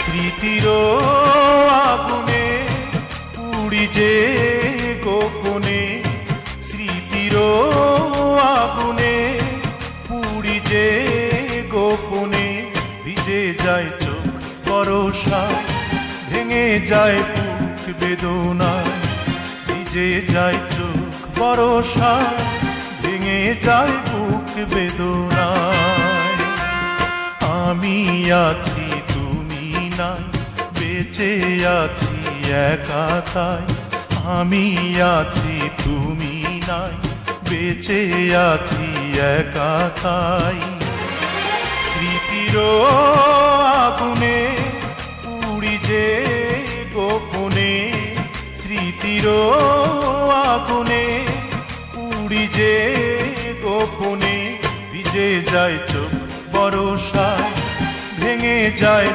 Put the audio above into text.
স্মৃতির আগুনে পুড়ি যে গোপনে, স্মৃতির আগুনে পুড়ি যে গোপনে, ভিজে যায় চোখ বরষায়, ভেঙে যায় বুক বেদনায়, ভিজে যায় চোখ বরষায়, ভেঙে যায় বুক বেদনায়। আমি আছি তুমি নাই, বেঁচে আছি একা তাই, আমি আছি তুমি নাই, বেঁচে আছি একা তাই। স্মৃতির আগুনে পুড়ি যে গোপনে, স্মৃতির আগুনে পুড়ি যে গোপনে, ভিজে যায় চোখ বরষায়, ভেঙে যায়